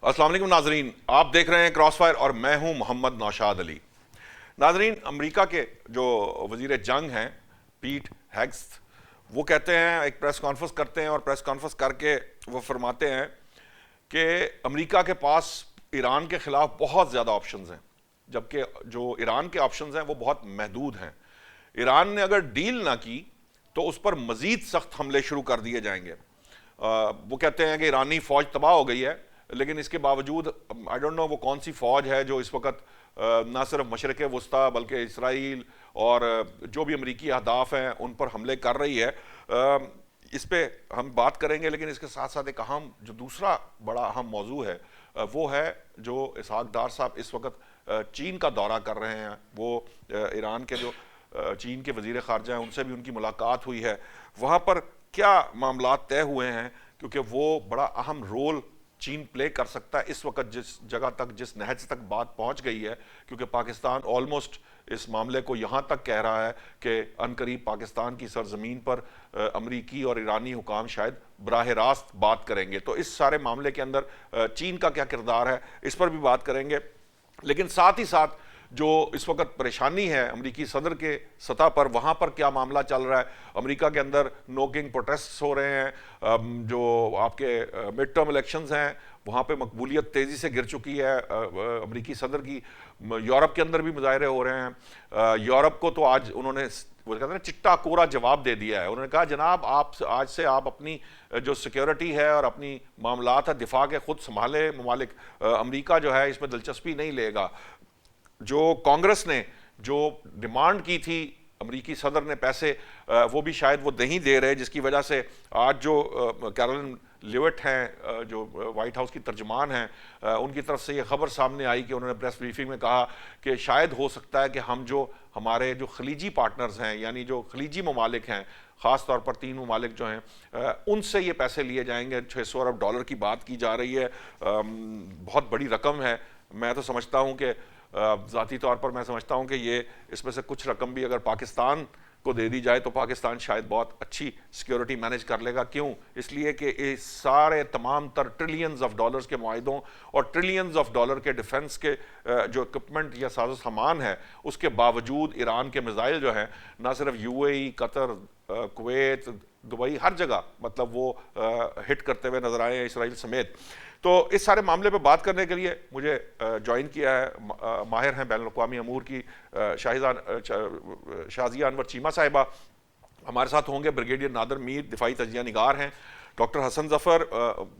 अस्सलाम वालेकुम नाजरीन, आप देख रहे हैं क्रॉसफायर और मैं हूं मोहम्मद नौशाद अली। नाजरीन, अमेरिका के जो वजीर जंग हैं पीट हेग्स, वो कहते हैं, एक प्रेस कॉन्फ्रेंस करते हैं और प्रेस कॉन्फ्रेंस करके वो फरमाते हैं कि अमेरिका के पास ईरान के खिलाफ बहुत ज़्यादा ऑप्शंस हैं, जबकि जो ईरान के ऑप्शंस हैं वो बहुत महदूद हैं। ईरान ने अगर डील ना की तो उस पर मजीद सख्त हमले शुरू कर दिए जाएंगे। वो कहते हैं कि ईरानी फौज तबाह हो गई है, लेकिन इसके बावजूद आई डोंट नो वो कौन सी फौज है जो इस वक्त ना सिर्फ मशरक़ वस्ता बल्कि इसराइल और जो भी अमरीकी अहदाफ हैं उन पर हमले कर रही है। इस पे हम बात करेंगे, लेकिन इसके साथ साथ एक अहम जो दूसरा बड़ा अहम मौजू है वो है जो इसहाक डार साहब इस वक्त चीन का दौरा कर रहे हैं। वो ईरान के जो चीन के वजीर ख़ारजा हैं उनसे भी उनकी मुलाकात हुई है। वहाँ पर क्या मामला तय हुए हैं, क्योंकि वो बड़ा अहम रोल चीन प्ले कर सकता है इस वक्त जिस जगह तक, जिस नहज तक बात पहुंच गई है, क्योंकि पाकिस्तान ऑलमोस्ट इस मामले को यहां तक कह रहा है कि अनकरीब पाकिस्तान की सरजमीन पर अमरीकी और ईरानी हुकाम शायद बराह रास्त बात करेंगे। तो इस सारे मामले के अंदर चीन का क्या किरदार है, इस पर भी बात करेंगे। लेकिन साथ ही साथ जो इस वक्त परेशानी है अमरीकी सदर के सतह पर, वहाँ पर क्या मामला चल रहा है। अमरीका के अंदर नो किंग प्रोटेस्ट हो रहे हैं, जो आपके मिड टर्म इलेक्शंस हैं वहाँ पे मकबूलियत तेज़ी से गिर चुकी है अमरीकी सदर की। यूरोप के अंदर भी मुजाहरे हो रहे हैं। यूरोप को तो आज उन्होंने, वो कहते हैं ना, चिट्टा कोरा जवाब दे दिया है। उन्होंने कहा जनाब आप आज से आप अपनी जो सिक्योरिटी है और अपनी मामलात है दिफा के खुद संभाले ममालिक, अमरीका जो है इसमें दिलचस्पी नहीं लेगा। जो कांग्रेस ने जो डिमांड की थी अमरीकी सदर ने पैसे, वो भी शायद वो नहीं दे रहे, जिसकी वजह से आज जो कैरोलिन लिविट हैं जो वाइट हाउस की तर्जुमान हैं, उनकी तरफ से ये खबर सामने आई कि उन्होंने प्रेस ब्रीफिंग में कहा कि शायद हो सकता है कि हम जो हमारे जो खलीजी पार्टनर्स हैं, यानी जो खलीजी ममालिक हैं, ख़ास तौर पर 3 ममालिक जो हैं, उनसे ये पैसे लिए जाएंगे। $600 अरब की बात की जा रही है। बहुत बड़ी रकम है। मैं तो समझता हूँ कि ज़ाती तौर पर मैं समझता हूँ कि ये इसमें से कुछ रकम भी अगर पाकिस्तान को दे दी जाए तो पाकिस्तान शायद बहुत अच्छी सिक्योरिटी मैनेज कर लेगा। क्यों? इसलिए कि इस सारे तमाम तर ट्रिलियंस ऑफ डॉलर्स के मुआहिदों और ट्रिलियंस ऑफ डॉलर के डिफेंस के जो इक्विपमेंट या साजो सामान है, उसके बावजूद ईरान के मिसाइल जो हैं ना सिर्फ यूएई, कतर, कुवैत, दुबई, हर जगह मतलब वो हिट करते हुए नजर आए हैं, इसराइल समेत। तो इस सारे मामले पे बात करने के लिए मुझे ज्वाइन किया है, माहिर हैं बैनुल अक़वामी अमूर की शाज़िया अनवर चीमा साहिबा। हमारे साथ होंगे ब्रिगेडियर नादर मीर, दिफाई तजिया निगार हैं। डॉक्टर हसन जफ़र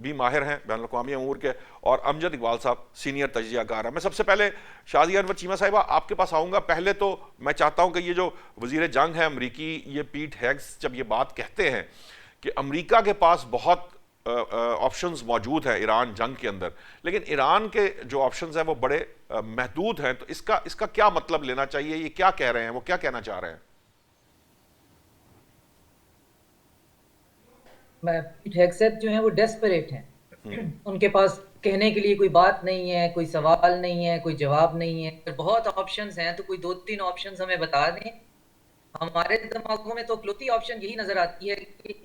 भी माहिर हैं बैनुल अक़वामी अमूर के, और अमजद इकबाल साहब सीनियर तजियाकार हैं। मैं सबसे पहले शाज़िया अनवर चीमा साहिबा आपके पास आऊँगा। पहले तो मैं चाहता हूँ कि ये जो वज़ीर जंग है अमरीकी, ये पीट हेग्स जब ये बात कहते हैं कि अमरीका के पास बहुत ऑप्शंस मौजूद है ईरान जंग के अंदर, लेकिन ईरान के जो ऑप्शंस हैं वो बड़े महदूद हैं, तो इसका क्या मतलब लेना चाहिए? ये क्या कह रहे हैं, वो क्या कहना चाह रहे हैं? हेगसेथ जो है वो डेस्परेट हैं। उनके पास कहने के लिए कोई बात नहीं है, कोई सवाल नहीं है, कोई जवाब नहीं है। अगर बहुत ऑप्शंस हैं तो कोई 2-3 ऑप्शंस हमें बता दें। हमारे दिमागों में तो इकलौती ऑप्शन यही नजर आती है कि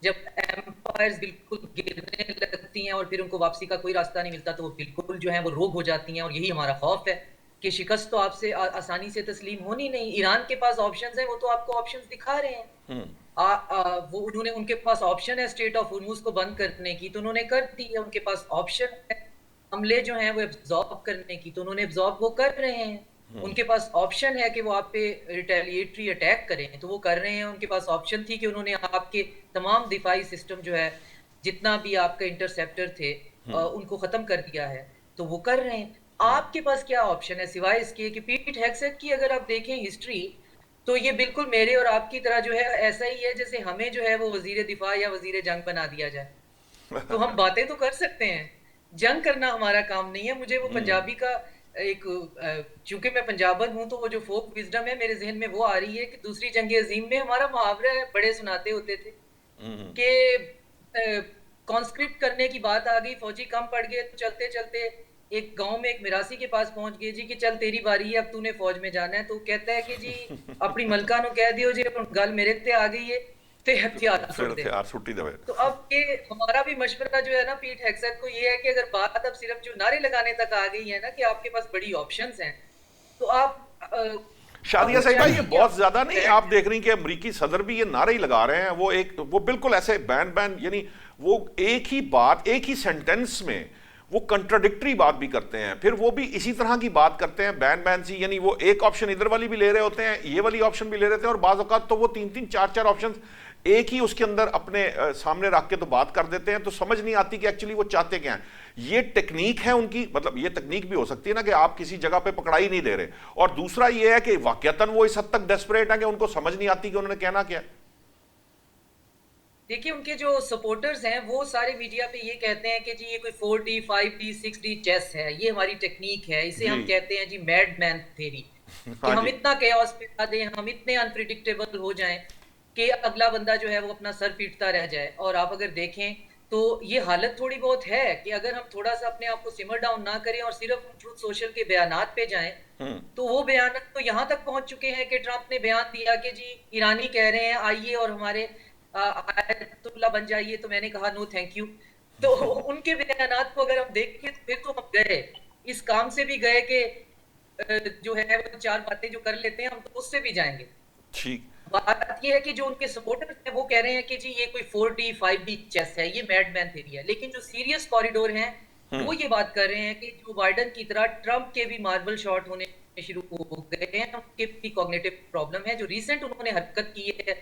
जब एम्पायर्स बिल्कुल गिरने लगती हैं और फिर उनको वापसी का कोई रास्ता नहीं मिलता, तो वो बिल्कुल जो है वो रोग हो जाती हैं। और यही हमारा खौफ है कि शिकस्त तो आपसे आसानी से तस्लीम होनी नहीं। ईरान के पास ऑप्शंस हैं, वो तो आपको ऑप्शंस दिखा रहे हैं। वो उन्होंने, उनके पास ऑप्शन है स्ट्रेट ऑफ हुर्मुज को बंद करने की, तो उन्होंने कर दी है। उनके पास ऑप्शन है हमले जो हैं वो एब्जॉर्ब करने की, तो उन्होंने एब्जॉर्ब वो कर रहे हैं। उनके पास ऑप्शन है कि वो आप पे रिटेलिएटरी अटैक करें, तो वो कर रहे हैं। उनके पास ऑप्शन थी कि उन्होंने आपके तमाम दिफाई सिस्टम जो है, जितना भी आपका इंटरसेप्टर थे, उनको खत्म कर दिया है, तो वो कर रहे हैं। आपके पास क्या ऑप्शन है सिवाय इसके कि पीट हेगसेथ की अगर आप देखें हिस्ट्री, तो ये बिल्कुल मेरे और आपकी तरह जो है ऐसा ही है जैसे हमें जो है वो वजीर दिफा या वजीर जंग बना दिया जाए। तो हम बातें तो कर सकते हैं, जंग करना हमारा काम नहीं है। मुझे वो पंजाबी का एक, चूंकि मैं पंजाबन हूं, तो वो जो फोक विजडम है मेरे जहन में वो आ रही है कि दूसरी जंग अजीम में हमारा मुहावरा है, बड़े सुनाते होते थे कि कॉन्स्क्रिप्ट करने की बात आ गई, फौजी कम पड़ गए, तो चलते चलते एक गांव में एक मिरासी के पास पहुंच गए जी कि चल तेरी बारी है, अब तूने फौज में जाना है। तो कहता है कि जी अपनी मलका नु कह दियो जी, गल मेरे ते आ गई है, ते हथियार फिर छोड़ दे। हथियार छुट्टी दे। तो अब ये हमारा भी मशवरा जो है ना पीट हेगसेथ को, ये है कि अगर बात अब सिर्फ जो नारे लगाने तक आ गई है ना कि आपके पास बड़ी ऑप्शंस हैं, तो शादिया आप साहिबा, ये चाहिए कि बहुत आप ज्यादा नहीं बैठ। आप देख रही कि अमरीकी सदर भी ये नारे ही लगा रहे हैं, वो बिल्कुल ऐसे बैन बैन, यानी वो एक ही बात एक ही सेंटेंस में वो कंट्राडिक्टरी बात भी करते हैं, फिर वो भी इसी तरह की बात करते हैं बैन बैन सी, यानी वो एक ऑप्शन इधर वाली भी ले रहे होते हैं, ये वाली ऑप्शन भी ले रहे थे, और बाज औकात तो वो तीन तीन चार चार ऑप्शन एक ही उसके अंदर अपने सामने रख के तो बात कर देते हैं, तो समझ नहीं आती कि एक्चुअली वो चाहते क्या हैं। ये टेक्निक है उनकी, मतलब ये तकनीक भी हो सकती है ना कि आप किसी जगह पे पकड़ाई नहीं दे रहे, और दूसरा ये है कि वाकयातन वो इस हद तक डेस्परेट है कि उनको समझ नहीं आती कि उन्होंने कहना क्या। देखिए, उनके जो सपोर्टर्स हैं वो सारे मीडिया पे ये कहते हैं कि जी ये कोई 4D 5D 6D चेस है, ये हमारी टेक्निक है, इसे जी। हम कहते हैं जी मैड मैन थेरी, कि हाँ हम जी। इतना chaos फैला दें, हम इतने अनप्रिडिक्टेबल हो जाएं कि अगला बंदा जो है वो अपना सर पीटता रह जाए। और आप अगर देखें तो ये हालत थोड़ी बहुत है कि अगर हम थोड़ा सा अपने आप को सिमर डाउन ना करें और सिर्फ ट्रुथ सोशल के बयानात पे जाएं, तो वो बयान तो यहाँ तक पहुंच चुके हैं कि ट्रंप ने बयान दिया कि जी ईरानी कह रहे हैं आइए और हमारे आयतुल्ला बन जाइए, तो मैंने कहा नो थैंक यू। तो उनके बयानात को अगर हम देखें तो फिर तो हम गए, इस काम से भी गए कि जो है वो चार बातें जो कर लेते हैं हम तो उससे भी जाएंगे। ठीक। बात ये है कि जो उनके सपोर्टर्स हैं वो कह रहे हैं कि जी ये कोई 4D 5D चेस है, ये मैडमैन थ्योरी है, लेकिन जो सीरियस कॉरिडोर हैं वो ये बात कर रहे हैं कि जो बाइडेन की तरह ट्रंप के भी मार्बल शॉट होने शुरू हो गए हैं, उनके भी कॉग्निटिव प्रॉब्लम है। जो रिसेंट उन्होंने हरकत की है,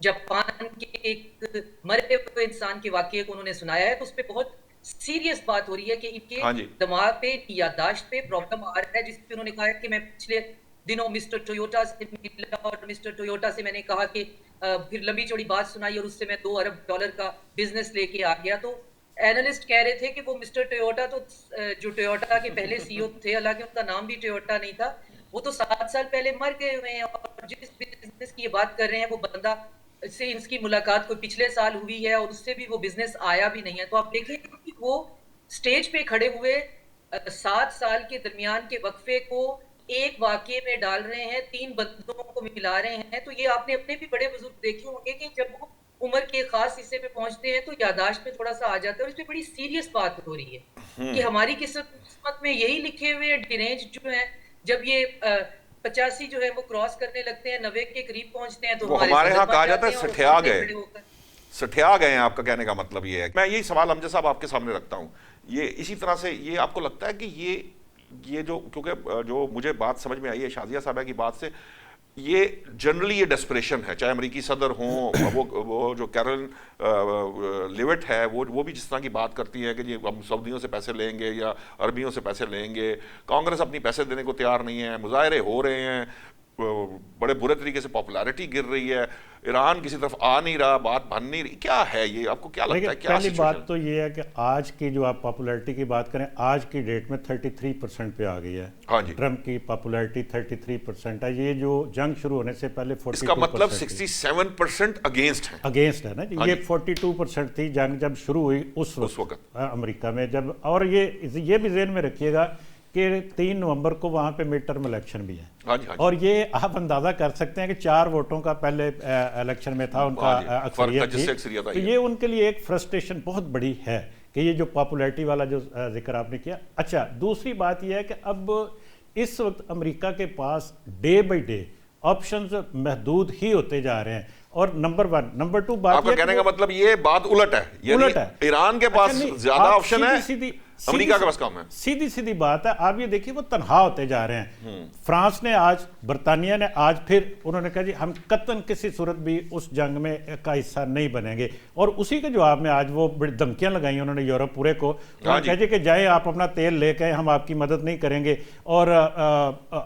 जापान के एक मरे हुए इंसान के वाकये को उन्होंने सुनाया है, तो उस पर बहुत सीरियस बात हो रही है कि इनके हाँ जी। दिमाग पे याददाश्त पे प्रॉब्लम आ रहा है, जिसपे उन्होंने कहा है कि मैं पिछले दिनों मिस्टर टोयोटा से मिला और मिस्टर टोयोटा से मैंने कहा कि फिर लंबी चौड़ी बात सुनाई और उससे मैं $2 अरब का बिजनेस लेके आ गया। तो एनालिस्ट कह रहे थे कि वो मिस्टर टोयोटा तो जो टोयोटा के पहले सीईओ थे, हालांकि उनका नाम भी टोयोटा नहीं था, वो तो 7 साल पहले मर गए हुए हैं, और जिस बिजनेस की ये बात कर रहे हैं वो बंदा से इनकी मुलाकात कोई पिछले साल हुई है और उससे भी वो बिजनेस आया भी नहीं है। तो आप देखें कि वो स्टेज पे खड़े हुए 7 साल के दरमियान के वक्फे को एक वाकये में डाल रहे हैं, 3 बंदों को मिला रहे हैं। तो ये आपने अपने भी बड़े बुजुर्ग देखे होंगे कि जब वो उम्र के खास हिस्से पे पहुंचते हैं तो यादाश्त में थोड़ा सा आ जाता है, और इस पे बड़ी सीरियस बात हो रही है कि हमारी किस्मत में यही लिखे हुए डिरेंज जो है, जब ये 85 जो है वो क्रॉस करने लगते हैं, 90 के करीब पहुंचते हैं, तो वो हमारे यहाँ कहा जाता है सठिया गए, खड़े होकर सठिया गए हैं। आपका कहने का मतलब ये है। मैं यही सवाल अमजद साहब आपके सामने रखता हूँ, ये इसी तरह से ये आपको लगता है कि ये जो, क्योंकि जो मुझे बात समझ में आई है शादिया साहब की बात से, ये जनरली ये डेस्परेशन है, चाहे अमेरिकी सदर हों, वो जो कैरोलिन लिविट है वो भी जिस तरह की बात करती है कि जी हम सऊदियों से पैसे लेंगे या अरबियों से पैसे लेंगे, कांग्रेस अपनी पैसे देने को तैयार नहीं है, मुजाहरे हो रहे हैं, बड़े बुरे तरीके से पॉपुलैरिटी गिर रही है, ईरान किसी तरफ आ नहीं रहा, बात बन नहीं रही, क्या है ये, आपको क्या लगता है क्या पहली बात तो ये है कि आज की जो आप पॉपुलैरिटी की बात करें, आज की डेट में 33% पे आ गई है। हाँ जी। ट्रंप की पॉपुलैरिटी 33% है। ये जो जंग शुरू होने से पहले 42%, इसका मतलब 67% अगेंस्ट है ना जी। ये 42% थी जंग जब शुरू हुई उस वक्त अमेरिका में, जब, और ये भी ज़हन में रखिएगा कि 3 नवंबर को वहाँ पे मिड टर्म इलेक्शन भी है। हाँ जी, हाँ जी। और ये आप अंदाजा कर सकते हैं कि 4 वोटों का पहले इलेक्शन में था उनका अक्सरियत थी, तो ये उनके लिए एक फ्रस्ट्रेशन बहुत बड़ी है कि ये जो पॉपुलैरिटी वाला जो जिक्र आपने किया। अच्छा, दूसरी बात यह है कि अब इस वक्त अमेरिका के पास डे बाई डे ऑप्शंस महदूद ही होते जा रहे हैं, और नंबर 1 नंबर 2 बात आपका कहने का मतलब ये बात उलट है, उलट है। ईरान के पास ज्यादा ऑप्शन है, अमेरिका के पास कम है। सीधी बात है। आप ये देखिए वो तनहा होते जा रहे हैं। फ्रांस ने आज, बरतानिया ने आज फिर उन्होंने कहा जी हम कतन किसी सूरत भी उस जंग में का हिस्सा नहीं बनेंगे, और उसी के जवाब में आज वो बड़ी धमकियां लगाई उन्होंने यूरोप पूरे को, कहा जी कि जाए आप अपना तेल लेके, हम आपकी मदद नहीं करेंगे, और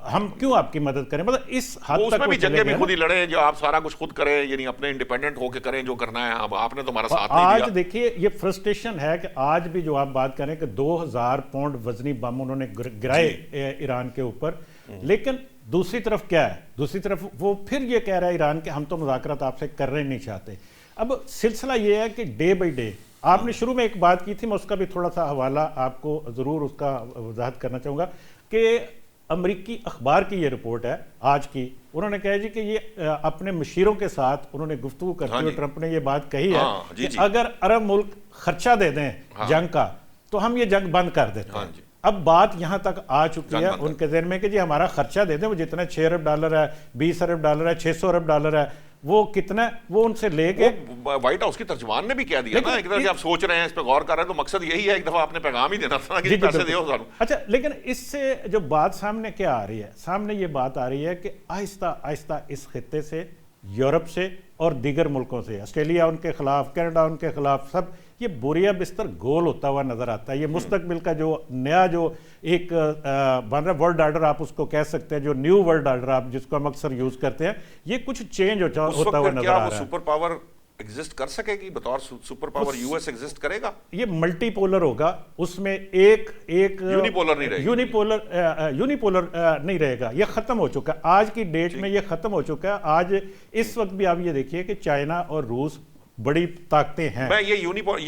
हम क्यों आपकी मदद करें, मतलब इस हद तक भी जंगे भी खुद ही लड़े, जो आप सारा कुछ खुद करें, यानी अपने इंडिपेंडेंट होकर करें जो करना है, अब आपने तो हमारा साथ नहीं दिया। आज देखिए ये फ्रस्ट्रेशन है कि आज भी जो आप बात करें कि 2000 पाउंड वजनी बम उन्होंने गिराए ईरान के ऊपर, लेकिन दूसरी तरफ क्या है, दूसरी तरफ वो फिर ये कह रहा है ईरान के हम तो मुज़ाकरात आपसे करना ही नहीं चाहते। अब सिलसिला ये है कि डे बाई डे, आपने शुरू में एक बात की थी, मैं उसका भी थोड़ा सा हवाला आपको ज़रूर उसका वजाहत करना चाहूँगा कि अमेरिकी अखबार की ये रिपोर्ट है आज की, उन्होंने कहा जी कि ये अपने मशीरों के साथ उन्होंने गुफ्तगू करते हुए ट्रंप ने ये बात कही है कि अगर अरब मुल्क खर्चा दे दें जंग का तो हम ये जंग बंद कर देते हैं। अब बात यहां तक आ चुकी है उनके ज़हन में कि जी हमारा खर्चा दे दें, वो जितना 6 अरब डॉलर है, 20 अरब डॉलर है, 600 अरब डॉलर है, वो कितना वो उनसे लेके। व्हाइट हाउस की तर्जुमान ने भी कह दिया ना, एक तरह से आप सोच रहे हैं, इस पे गौर कर रहे हैं, तो मकसद यही है, एक दफा आपने पैगाम ही देना था कि पैसे दो। अच्छा, लेकिन इससे जो बात सामने क्या आ रही है, सामने ये बात आ रही है कि आहिस्ता आहिस्ता इस खित्ते से, यूरोप से और दीगर मुल्कों से, ऑस्ट्रेलिया उनके खिलाफ, कनाडा उनके खिलाफ, सब ये बोरिया बिस्तर गोल होता हुआ नजर आता है। ये मुस्तकबिल का जो नया जो एक बन रहा वर्ल्ड ऑर्डर आप उसको कह सकते हैं, जो न्यू वर्ल्ड ऑर्डर आप जिसको हम अक्सर यूज करते हैं, ये कुछ चेंज होता हुआ नजर आ रहा है। सुपर पावर एग्जिस्ट कर सकेगी बतौर सुपर पावर? यूएस एग्जिस्ट करेगा? ये मल्टीपोलर होगा, उसमें एक यूनिपोलर नहीं रहेगा। यूनिपोलर नहीं रहेगा, ये खत्म हो चुका है आज की डेट में, ये खत्म हो चुका है। आज इस वक्त भी आप ये देखिए कि चाइना और रूस बड़ी ताकतें हैं। मैं ये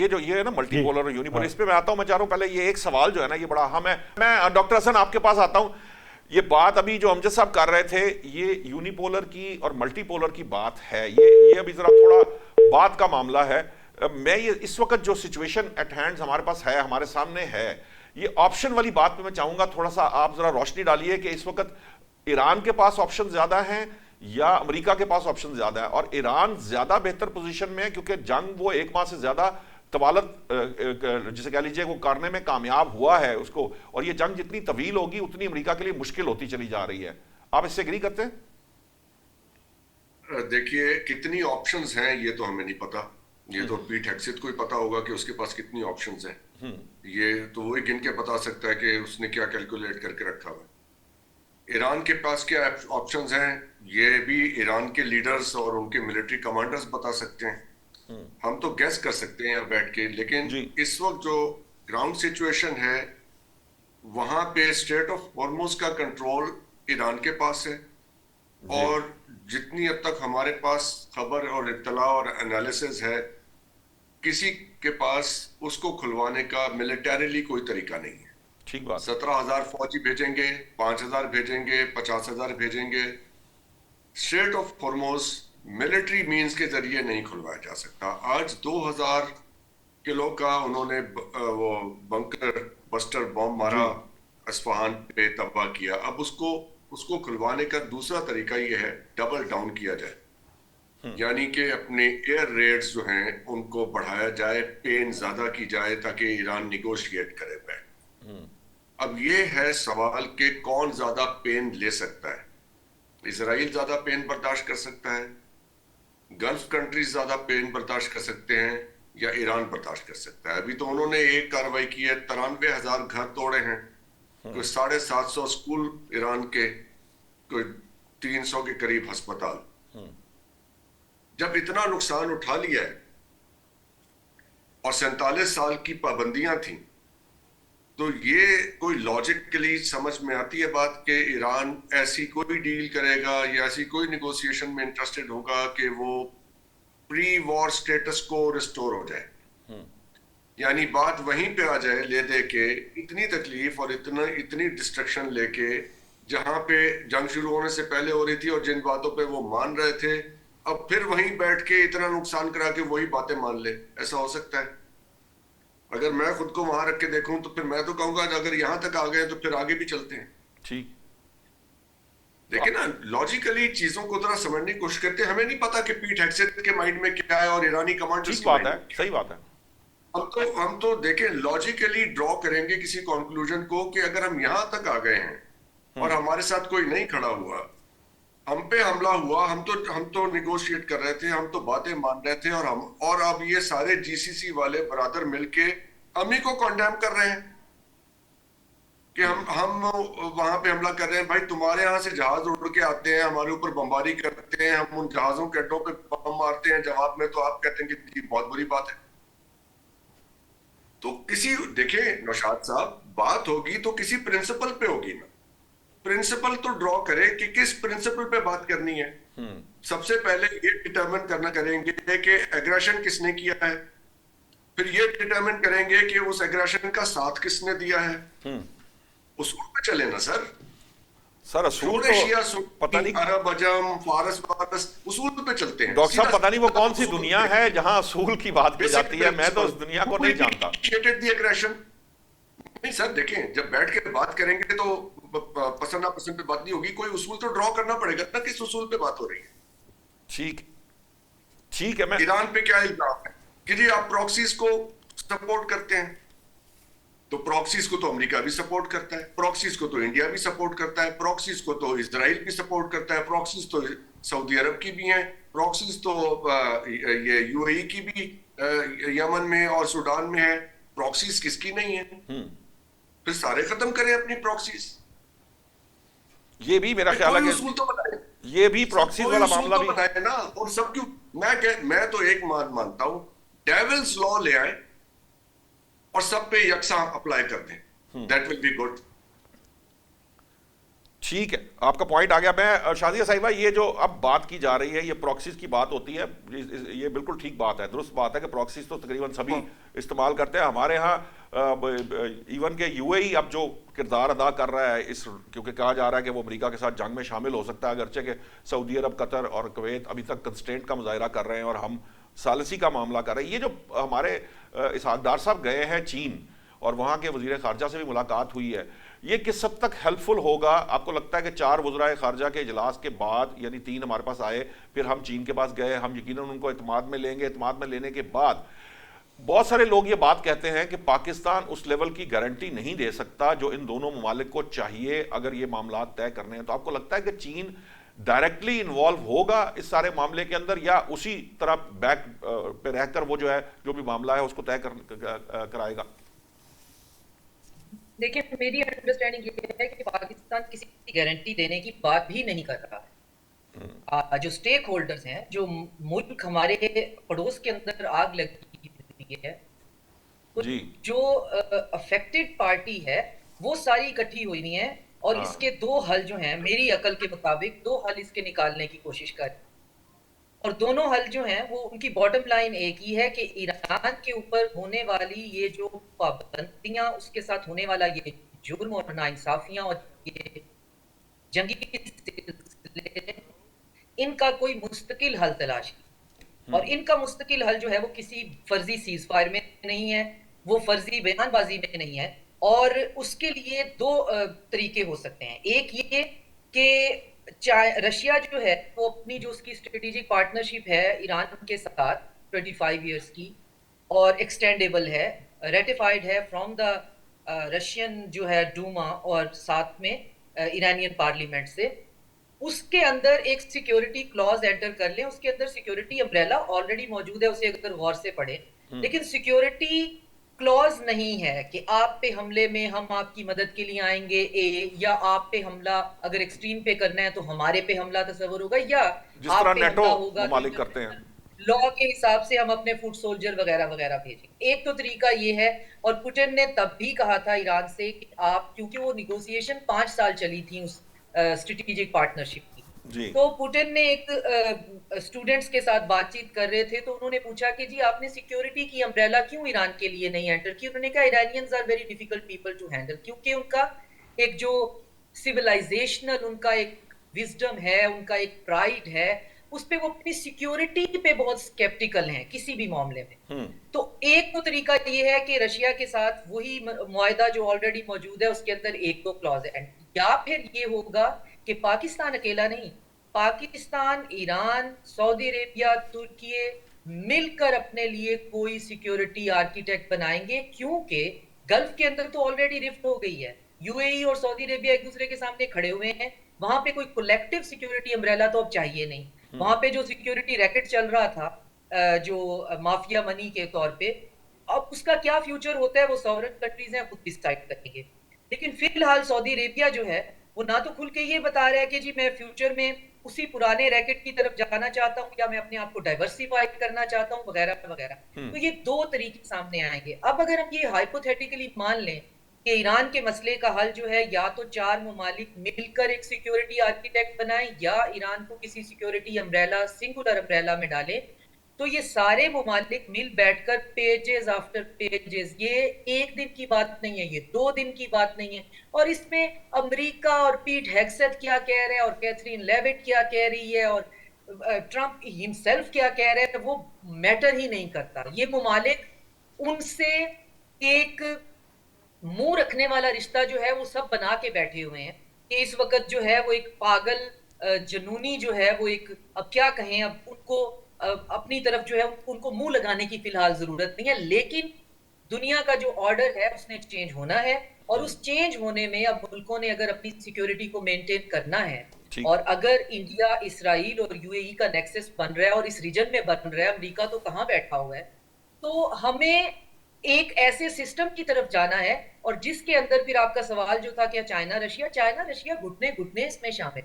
जो ये है ना मल्टीपोलर और यूनिपोलर, इस पे मैं आता हूं। मैं चाह रहा हूं पहले ये एक सवाल जो है ना, ये बड़ा अहम है। मैं डॉक्टर हसन आपके पास आता हूं। ये बात अभी जो अमजद साहब कर रहे थे, ये यूनिपोलर की और मल्टीपोलर की बात है, ये अभी जरा थोड़ा बात का मामला है। मैं ये इस वक्त जो सिचुएशन एट हैंड हमारे पास है, हमारे सामने है, ये ऑप्शन वाली बात पे मैं चाहूंगा थोड़ा सा आप जरा रोशनी डालिए कि इस वक्त ईरान के पास ऑप्शन ज्यादा हैं या अमेरिका के पास ऑप्शन ज्यादा है, और ईरान ज्यादा बेहतर पोजीशन में है क्योंकि जंग वो 1 माह से ज्यादा तवालत जिसे कह लीजिए वो करने में कामयाब हुआ है उसको, और ये जंग जितनी तवील होगी उतनी अमेरिका के लिए मुश्किल होती चली जा रही है। आप इससे एग्री करते हैं? देखिए, कितनी ऑप्शंस हैं ये तो हमें नहीं पता। ये तो पीट हेग्सेथ को ही पता होगा कि उसके पास कितनी ऑप्शंस हैं। ये तो वही गिन के बता सकता है कि उसने क्या कैलकुलेट करके रखा हुआ है। ईरान के पास क्या ऑप्शंस हैं ये भी ईरान के लीडर्स और उनके मिलिट्री कमांडर्स बता सकते हैं। हम तो गैस कर सकते हैं यहाँ बैठ के, लेकिन इस वक्त जो ग्राउंड सिचुएशन है वहां पे स्ट्रेट ऑफ हॉर्मुज का कंट्रोल ईरान के पास है, और जितनी अब तक हमारे पास खबर और इत्तला और एनालिसिस है, किसी के पास उसको खुलवाने का मिलिटरीली कोई तरीका नहीं है। ठीक बात। 17,000 फौजी भेजेंगे, 5,000 भेजेंगे, 50,000 भेजेंगे, straight of Hormuz military means के जरिए नहीं खुलवाया जा सकता। आज 2,000 किलो का उन्होंने वो बंकर बस्टर बॉम्ब मारा, अस्फहान पे तबाह किया। अब उसको खुलवाने का दूसरा तरीका ये है डबल डाउन किया जाए, यानी कि अपने एयर रेड्स जो हैं उनको बढ़ाया जाए, पेन ज्यादा की जाए ताकि ईरान निगोशिएट करे बैठ। अब ये है सवाल कि कौन ज्यादा पेन ले सकता है। इजराइल ज्यादा पेन बर्दाश्त कर सकता है, गल्फ कंट्रीज ज्यादा पेन बर्दाश्त कर सकते हैं, या ईरान बर्दाश्त कर सकता है। अभी तो उन्होंने एक कार्रवाई की है, 93,000 घर तोड़े हैं, कोई 750 स्कूल ईरान के, कोई 300 के करीब अस्पताल। जब इतना नुकसान उठा लिया है और 47 साल की पाबंदियां थी, तो ये कोई लॉजिकली समझ में आती है बात कि ईरान ऐसी कोई डील करेगा या ऐसी कोई निगोशिएशन में इंटरेस्टेड होगा कि वो प्री वॉर स्टेटस को रिस्टोर हो जाए, यानी बात वहीं पे आ जाए ले दे के, इतनी तकलीफ और इतनी डिस्ट्रक्शन लेके, जहां पे जंग शुरू होने से पहले हो रही थी और जिन बातों पे वो मान रहे थे, अब फिर वहीं बैठ के इतना नुकसान करा के वही बातें मान ले। ऐसा हो सकता है? अगर मैं खुद को वहां रख के देखूं तो फिर मैं तो कहूंगा अगर यहां तक आ गए तो फिर आगे भी चलते हैं। ठीक, देखिए ना, लॉजिकली चीजों को जरा समझने की कोशिश करते हैं। हमें नहीं पता कि पीट हेग्सेथ के माइंड में क्या है और ईरानी कमांडर्स की बात है, सही बात है। हम तो देखें, लॉजिकली ड्रॉ करेंगे किसी कंक्लूजन को कि अगर हम यहां तक आ गए हैं और हमारे साथ कोई नहीं खड़ा हुआ, हम पे हमला हुआ, हम तो निगोशिएट कर रहे थे, हम तो बातें मान रहे थे, और अब ये सारे जीसीसी वाले बरादर मिलके हम ही को कंडेम कर रहे हैं कि हम वहां पे हमला कर रहे हैं। भाई, तुम्हारे यहां से जहाज उड़ के आते हैं, हमारे ऊपर बमबारी करते हैं, हम उन जहाजों के अड्डों पे बम मारते हैं, जवाब में तो आप कहते हैं कि बहुत बुरी बात है। तो देखिए नौशाद साहब, बात होगी तो किसी प्रिंसिपल पे होगी ना। प्रिंसिपल तो ड्रॉ करे कि किस प्रिंसिपल पे बात करनी है। सबसे पहले ये डिटरमिन करना करेंगे कि एग्रेशन किसने किया है, फिर ये डिटरमिन करेंगे कि उस एग्रेशन का साथ किसने दिया है, उस पे चले ना सर। सर असूल यूरेशिया, तो पता नहीं अरब, अजम, फारस वारस उसूल पे चलते हैं। डॉक्टर साहब, सीधा पता नहीं वो सीधा कौन सी उसूल दुनिया पे। है जहां असूल की बात की जाती है, मैं तो उस दुनिया को नहीं जानता। नहीं सर, देखें, जब बैठ के बात करेंगे तो पसंद नापसंद पे बात नहीं होगी, कोई उसूल तो ड्रॉ करना पड़ेगा ना, किस उसूल पे बात हो रही है। ठीक ठीक है। मैं ईरान पे क्या इल्जाम है कि जी आप प्रॉक्सीज को सपोर्ट करते हैं, तो प्रॉक्सीज को तो अमेरिका भी सपोर्ट करता है, प्रॉक्सीज को तो इंडिया भी सपोर्ट करता है, प्रॉक्सीज को तो इजराइल भी सपोर्ट करता है, प्रॉक्सीज तो सऊदी अरब की भी हैं, प्रॉक्सीज तो ये यूएई की भी यमन में और सूडान में है, प्रॉक्सीज किसकी नहीं है? फिर सारे खत्म करें अपनी प्रॉक्सीज। ये भी मेरा ख्याल है कोई कि उसूल तो बनाए, ये भी प्रॉक्सीज वाला उसूल मामला तो भी बनाए ना। और सब क्यों, मैं तो एक मानता हूं, डेविल्स लॉ ले आए और सब पे यकसा अप्लाई कर दें, दैट विल बी गुड। ठीक है, आपका पॉइंट आ गया। मैं शादिया साहिबा, ये जो अब बात की जा रही है, ये प्रॉक्सीज की बात होती है, ये बिल्कुल ठीक बात है, दुरुस्त बात है कि प्रॉक्सीज तो तकरीबन सभी इस्तेमाल करते हैं। हमारे यहाँ इवन के यूएई अब जो किरदार अदा कर रहा है इस, क्योंकि कहा जा रहा है कि वो अमेरिका के साथ जंग में शामिल हो सकता है, अगरचे कि सऊदी अरब, कतर और कुवैत अभी तक कंस्ट्रेंट का मुजाहरा कर रहे हैं और हम सालसी का मामला कर रहे हैं। ये जो हमारे इसहाकदार साहब गए हैं चीन और वहाँ के वज़ीर ख़ारजा से भी मुलाकात हुई है, ये किस हद तक हेल्पफुल होगा? आपको लगता है कि 4 वज़राए ख़ारजा के इजलास के बाद, यानी 3 हमारे पास आए, फिर हम चीन के पास गए, हम यकीनन उनको एतमाद में लेंगे, एतमाद में लेने के बाद बहुत सारे लोग ये बात कहते हैं कि पाकिस्तान उस लेवल की गारंटी नहीं दे सकता जो इन दोनों ममालिक को चाहिए अगर ये मामला तय करने हैं। तो आपको लगता है कि चीन डायरेक्टली इन्वॉल्व होगा इस सारे मामले के अंदर, या उसी तरह बैक पे रहकर वो जो है जो भी मामला है उसको तय कराएगा? देखिए, मेरी अंडरस्टैंडिंग ये है कि पाकिस्तान किसी गारंटी देने की बात भी नहीं कर रहा है। जो स्टेक होल्डर्स हैं, जो मुल्क हमारे पड़ोस के अंदर आग लगी हुई है, तो जी, जो अफेक्टेड पार्टी है वो सारी इकट्ठी हुई हुई है और हाँ। इसके 2 हल जो हैं, मेरी अकल के मुताबिक 2 हल इसके निकालने की कोशिश कर रहे हैं। और दोनों हल जो हैं वो, उनकी बॉटम लाइन एक ही है कि ईरान के ऊपर होने वाली ये जो पाबंदियां, उसके साथ होने वाला ये जुर्म और नाइंसाफियां और ये जंगी सिलसिले, इनका कोई मुस्तकिल हल तलाश की। और इनका मुस्तकिल हल जो है वो किसी फर्जी सीज फायर में नहीं है, वो फर्जी बयानबाजी में नहीं है। और उसके लिए 2 तरीके हो सकते हैं। एक ये कि रशिया जो है वो अपनी जो उसकी स्ट्रेटेजिक पार्टनरशिप है ईरान के साथ 25 इयर्स की, और एक्सटेंडेबल है, रेटिफाइड है फ्रॉम द रशियन जो है डूमा और साथ में ईरानियन पार्लियामेंट से, उसके अंदर एक सिक्योरिटी क्लॉज एंटर कर लें। उसके अंदर सिक्योरिटी अम्ब्रेला ऑलरेडी मौजूद है, उसे अगर गौर से पढ़ें, लेकिन सिक्योरिटी क्लॉज नहीं है कि आप पे हमले में हम आपकी मदद के लिए आएंगे, या आप पे हमला अगर एक्सट्रीम पे करना है तो हमारे पे हमला तस्वर होगा, या जिस आप तरह पे नेटो हमला होगा ममालिक करते हैं। लॉ के हिसाब से हम अपने फुट सोल्जर वगैरह वगैरह भेजेंगे। एक तो तरीका ये है, और पुतिन ने तब भी कहा था ईरान से कि आप, क्योंकि वो निगोशिएशन 5 साल चली थी उस स्ट्रेटेजिक पार्टनरशिप की, जी, तो पुतिन ने एक स्टूडेंट्स के साथ बातचीत कर रहे थे तो उन्होंने पूछा कि जी आपने सिक्योरिटी की अम्ब्रेला क्यों ईरान के लिए नहीं एंटर की? उन्होंने कहा Iranians are very difficult people to handle, क्योंकि उनका एक जो सिविलाइजेशनल उनका एक विजडम है, उनका एक प्राइड है, उस पे वो अपनी सिक्योरिटी पे बहुत स्केप्टिकल हैं किसी भी मामले में। तो एक तो तरीका ये है कि रशिया के साथ वही मुआहदा जो ऑलरेडी मौजूद है उसके अंदर 1-2 क्लॉज है, या फिर ये होगा कि पाकिस्तान अकेला नहीं, पाकिस्तान, ईरान, सऊदी अरेबिया, तुर्की मिलकर अपने लिए कोई सिक्योरिटी आर्किटेक्ट बनाएंगे, क्योंकि गल्फ के अंदर तो ऑलरेडी रिफ्ट हो गई है, यूएई और सऊदी अरेबिया एक दूसरे के सामने खड़े हुए हैं, वहां पे कोई कलेक्टिव सिक्योरिटी अम्ब्रेला तो अब चाहिए नहीं। वहां पे जो सिक्योरिटी रैकेट चल रहा था, जो माफिया मनी के तौर पे, अब उसका क्या फ्यूचर होता है वो सॉवरेन कंट्रीज हैं खुद डिसाइड करेंगे। लेकिन फिलहाल सऊदी अरेबिया जो है वो ना तो खुल के ये बता रहा है कि जी मैं फ्यूचर में उसी पुराने रैकेट की तरफ जाना चाहता हूँ, या मैं अपने आप को डाइवर्सिफाई करना चाहता हूँ, वगैरह वगैरह। तो ये 2 तरीके सामने आएंगे। अब अगर हम ये हाइपोथेटिकली मान लें कि ईरान के मसले का हल जो है या तो 4 ममालिक मिलकर एक सिक्योरिटी आर्किटेक्ट बनाएं, या ईरान को किसी सिक्योरिटी अम्ब्रेला, सिंगुलर अम्ब्रेला में डालें, तो ये सारे ममालिक मिल बैठकर पेजेस आफ्टर पेजेस, ये एक दिन की बात नहीं है, ये 2 दिन की बात नहीं है, और इसमें अमेरिका और पीट हेग्सेथ क्या कह रहे हैं और कैथरीन लेविट क्या कह रही है और ट्रंप हिमसेल्फ क्या कह रहे हैं, वो मैटर ही नहीं करता। ये ममालिक उनसे एक मुंह रखने वाला रिश्ता जो है वो सब बना के बैठे हुए हैं कि इस वक्त जो है वो एक पागल जनूनी जो है वो एक, अब क्या कहें, अब उनको अपनी तरफ जो है उनको मुंह लगाने की फिलहाल जरूरत नहीं है, लेकिन दुनिया का जो ऑर्डर है उसने चेंज होना है, और उस चेंज होने में अब मुल्कों ने अगर अपनी सिक्योरिटी को मेंटेन करना है, ठीक। और अगर इंडिया, इसराइल और यूएई का नेक्सस बन रहा है और इस रीजन में बन रहा है, अमेरिका तो कहाँ बैठा हुआ है, तो हमें एक ऐसे सिस्टम की तरफ जाना है, और जिसके अंदर फिर आपका सवाल जो था कि चाइना रशिया घुटने घुटने इसमें शामिल,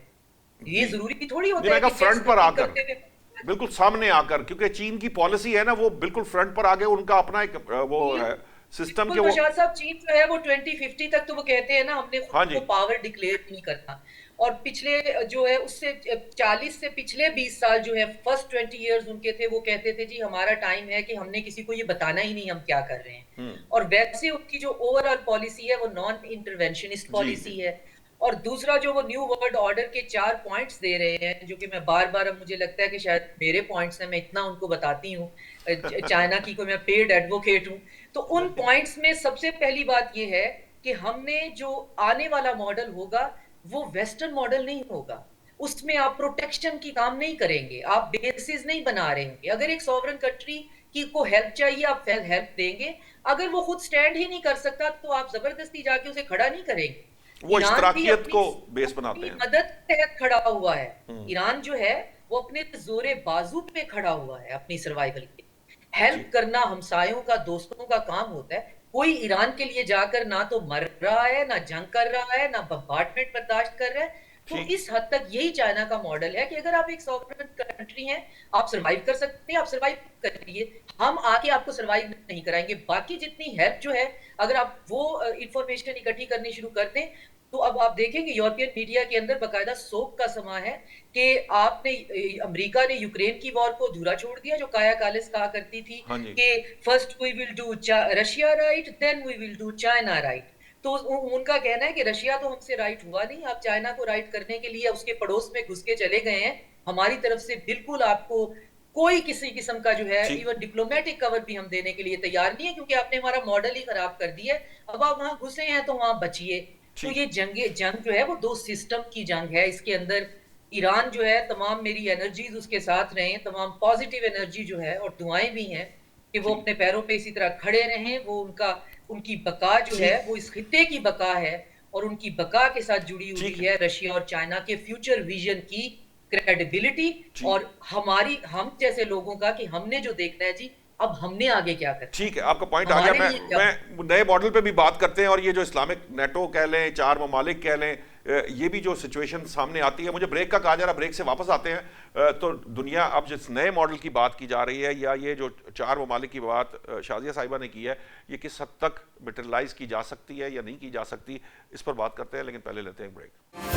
ये जरूरी थोड़ी होता है कि फ्रंट पर आकर, करते हुए बिल्कुल सामने आकर, क्योंकि चीन की पॉलिसी है ना वो बिल्कुल फ्रंट पर आगे, उनका अपना एक वो है सिस्टम के, वो प्रसाद साहब, चीन जो है वो 2050 तक तो वो कहते हैं ना हमने हाँ खुद जी। को पावर डिक्लेयर नहीं करना, और पिछले जो है उससे 40 से पिछले 20 साल जो है फर्स्ट 20 इयर्स उनके थे, वो कहते थे जी हमारा टाइम है कि हमने किसी को ये बताना ही नहीं हम क्या कर रहे हैं, और वैसे उनकी जो ओवरऑल पॉलिसी है वो नॉन इंटरवेंशनिस्ट पॉलिसी है। और दूसरा जो वो न्यू वर्ल्ड ऑर्डर के 4 पॉइंट्स दे रहे हैं, जो कि मैं बार बार, अब मुझे लगता है कि शायद मेरे पॉइंट्स हैं, मैं इतना उनको बताती हूँ, चाइना की कोई मैं पेड एडवोकेट हूँ, तो उन पॉइंट्स में सबसे पहली बात ये है कि हमने जो आने वाला मॉडल होगा वो वेस्टर्न मॉडल नहीं होगा, उसमें आप प्रोटेक्शन की काम नहीं करेंगे, आप बेसिस नहीं बना रहे होंगे। अगर एक सॉवरन कंट्री की को हेल्प चाहिए आप हेल्प देंगे, अगर वो खुद स्टैंड ही नहीं कर सकता तो आप जबरदस्ती जाके उसे खड़ा नहीं करेंगे। वो ईरान भी इश्तराकियत अपनी को बेस बनाते हैं, मदद के तहत खड़ा हुआ है, ईरान जो है वो अपने जोरे बाजू पे खड़ा हुआ है अपनी सर्वाइवल के, हेल्प करना हमसायों का, दोस्तों का काम होता है। कोई ईरान के लिए जाकर ना तो मर रहा है, ना जंग कर रहा है, ना बम्बार्डमेंट बर्दाश्त कर रहा है, तो इस हद तक यही चाइना का मॉडल है कि अगर आप एक सॉवरेन कंट्री हैं, आप सर्वाइव कर सकते हैं, आप सर्वाइव करिए, हम आके आपको सर्वाइव नहीं कराएंगे। बाकी जितनी हेल्प जो है, अगर आप वो इंफॉर्मेशन इकट्ठी करनी शुरू कर दें, तो अब आप देखेंगे यूरोपियन मीडिया के अंदर बकायदा शोक का समा है कि आपने, अमेरिका ने यूक्रेन की वॉर को अधूरा छोड़ दिया, जो काया कालिस कहा करती थी कि first we will do Russia right, then we will do China right. तो उनका कहना है कि रशिया तो हमसे राइट हुआ नहीं, आप चाइना को राइट करने के लिए उसके पड़ोस में घुस के चले गए हैं, हमारी तरफ से बिल्कुल आपको कोई किसी किस्म का जो है इवन डिप्लोमेटिक कवर भी हम देने के लिए तैयार नहीं है, क्योंकि आपने हमारा मॉडल ही खराब कर दिया है, अब आप वहां घुसे हैं तो वहां बचिए। तो ये जंग जो है वो 2 सिस्टम की जंग है, इसके अंदर ईरान जो है तमाम मेरी एनर्जीज उसके साथ रहे, तमाम पॉजिटिव एनर्जी जो है और दुआएं भी हैं कि वो अपने पैरों पे इसी तरह खड़े रहें, वो उनकी बका जो है वो इस खित्ते की बका है, और उनकी बका के साथ जुड़ी हुई है रशिया और चाइना के फ्यूचर विजन की क्रेडिबिलिटी, और हम जैसे लोगों का कि हमने जो देखना है जी, अब हमने आगे क्या करना। ठीक है, आपका पॉइंट आ गया। मैं नए मॉडल पे भी बात करते हैं, और ये जो इस्लामिक नेटो कह लें, 4 ममालिक कह लें, ये भी जो सिचुएशन सामने आती है, मुझे ब्रेक का कहा जा रहा, ब्रेक से वापस आते हैं। तो दुनिया अब जिस नए मॉडल की बात की जा रही है, या ये जो 4 ममालिक की बात शाजिया साहिबा ने की है, ये किस हद तक मटेरियलाइज की जा सकती है या नहीं की जा सकती, इस पर बात करते हैं, लेकिन पहले लेते हैं ब्रेक।